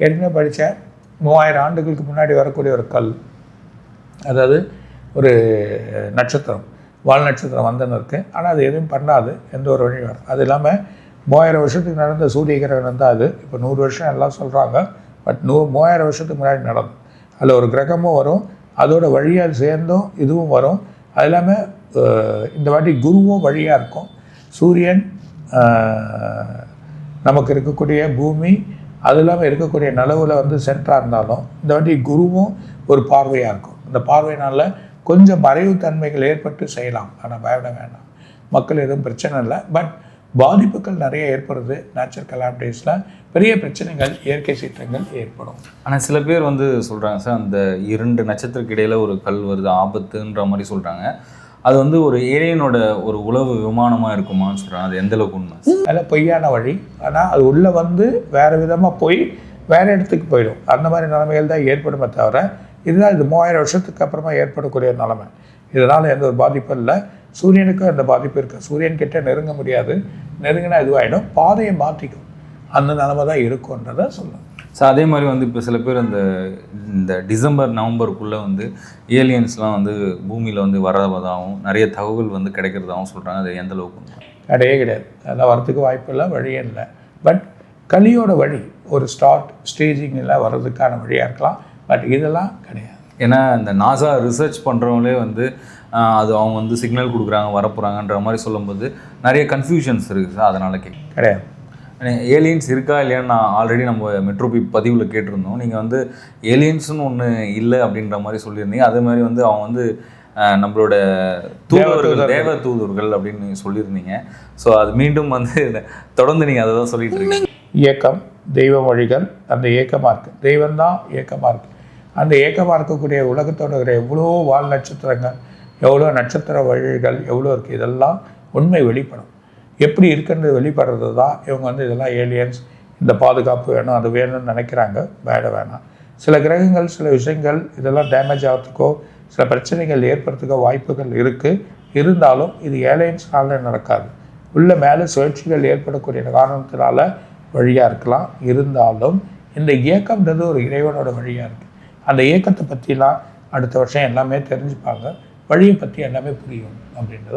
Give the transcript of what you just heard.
ஏற்கனவே படித்த 3000 ஆண்டுகளுக்கு முன்னாடி வரக்கூடிய ஒரு கல், அதாவது ஒரு நட்சத்திரம், வால் நட்சத்திரம் வந்துன்னு இருக்குது. ஆனால் அது எதுவும் பண்ணாது, எந்த ஒரு வழியும் வரும். அது இல்லாமல் 3000 வருஷத்துக்கு நடந்த சூரிய கிரகணம் தான் அது. இப்போ 100 வருஷம் எல்லாம் சொல்கிறாங்க, பட் 3000 வருஷத்துக்கு முன்னாடி நடக்கும். அதில் ஒரு கிரகமும் வரும், அதோட வழியாக சேர்ந்தும் இதுவும் வரும். அது இல்லாமல் இந்த வாட்டி குருவும் வழியாக இருக்கும். சூரியன், நமக்கு இருக்கக்கூடிய பூமி, அது இல்லாமல் இருக்கக்கூடிய நிலவில் வந்து சென்டராக இருந்தாலும் இந்த வாட்டி குருவும் ஒரு பார்வையாக இருக்கும். இந்த பார்வையினால் கொஞ்சம் மறைவுத்தன்மைகள் ஏற்பட்டு செய்யலாம், ஆனால் பயப்பட வேண்டாம். மக்கள் எதுவும் பிரச்சனை இல்லை. பட் பாதிப்புகள் நிறைய ஏற்படுது. நேச்சுரல் கலாமிட்டிஸில் பெரிய பிரச்சனைகள், இயற்கை சீற்றங்கள் ஏற்படும். ஆனால் சில பேர் வந்து சொல்கிறாங்க சார், அந்த 2 நட்சத்திரக்கு இடையில் ஒரு கல் வருது, ஆபத்துன்ற மாதிரி சொல்கிறாங்க. அது வந்து ஒரு ஏலியனோட ஒரு உளவு விமானமாக இருக்குமான்னு சொல்கிறாங்க. அது எந்தளவுக்கு உண்மை? அதில் பொய்யான வழி. ஆனால் அது உள்ளே வந்து வேறு விதமாக போய் வேறு இடத்துக்கு போயிடும். அந்த மாதிரி நிலைமைகள் தான் ஏற்படுமே தவிர, இதுதான் இது 3000 வருஷத்துக்கு அப்புறமா ஏற்படக்கூடிய நிலைமை. இதனால் எந்த ஒரு பாதிப்பும் இல்லை. சூரியனுக்கும் அந்த பாதிப்பு இருக்குது. சூரியன்கிட்ட நெருங்க முடியாது, நெருங்கினா இதுவாகிடும், பாதையை மாற்றிக்கும். அந்த நிலைமை தான் இருக்குன்றதை சொல்லலாம். ஸோ அதே மாதிரி வந்து இப்போ சில பேர் இந்த டிசம்பர் நவம்பருக்குள்ளே வந்து ஏலியன்ஸ்லாம் வந்து பூமியில் வந்து வர்றதாகவும் நிறைய தகவல் வந்து கிடைக்கிறதாகவும் சொல்கிறாங்க. அது எந்த அளவுக்கு? கிடையாது. அதெல்லாம் வரத்துக்கு வாய்ப்பு இல்லை, வழியே இல்லை. பட் கலியோட வழி ஒரு ஸ்டேஜிங்கில் வர்றதுக்கான வழியாக இருக்கலாம். பட் இதெல்லாம் கிடையாது. ஏன்னா இந்த நாசா ரிசர்ச் பண்ணுறவங்களே வந்து அது அவங்க வந்து சிக்னல் கொடுக்குறாங்க, வரப்போகிறாங்கன்ற மாதிரி சொல்லும்போது நிறைய கன்ஃபியூஷன்ஸ் இருக்குது சார். அதனால் கிடையாது. ஏலியன்ஸ் இருக்கா இல்லையான்னு நான் ஆல்ரெடி நம்ம மெட்ரோபி பதிவில் கேட்டிருந்தோம். நீங்கள் வந்து ஏலியன்ஸ்னு ஒன்று இல்லை அப்படின்ற மாதிரி சொல்லியிருந்தீங்க. அதே மாதிரி வந்து அவங்க வந்து நம்மளோட தூதுவர்கள், தேவ தூதுவர்கள் அப்படின்னு சொல்லியிருந்தீங்க. ஸோ அது மீண்டும் வந்து தொடர்ந்து நீங்கள் அதை தான் சொல்லிட்டு இருக்கீங்க. இயக்கம், தெய்வ மொழிகள், அந்த இயக்கமாக இருக்குது. தெய்வம்தான் இயக்கமாக இருக்குது. அந்த இயக்கமாக இருக்கக்கூடிய உலகத்தோட எவ்வளோ வால் நட்சத்திரங்கள், எவ்வளோ நட்சத்திர வழிகள் எவ்வளோ இருக்குது, இதெல்லாம் உண்மை வெளிப்படும். எப்படி இருக்குன்றது வெளிப்படுறது தான் இவங்க வந்து இதெல்லாம் ஏலியன்ஸ், இந்த பாதுகாப்பு வேணும், அது வேணும்னு நினைக்கிறாங்க. வேணாம். சில கிரகங்கள், சில விஷயங்கள் இதெல்லாம் டேமேஜ் ஆகிறதுக்கோ சில பிரச்சனைகள் ஏற்படுறதுக்கோ வாய்ப்புகள் இருக்குது. இருந்தாலும் இது ஏலியன்ஸ்னால நடக்காது. உள்ள மேலே சுழற்சிகள் ஏற்படக்கூடிய காரணத்தினால வழியாக இருக்கலாம். இருந்தாலும் இந்த இயக்கம்ன்றது ஒரு இறைவனோட வழியாக இருக்குது. அந்த இயக்கத்தை பற்றிலாம் அடுத்த வருஷம் எல்லாமே தெரிஞ்சுப்பாங்க. வழியை பற்றி எல்லாமே புரியும் அப்படின்றது.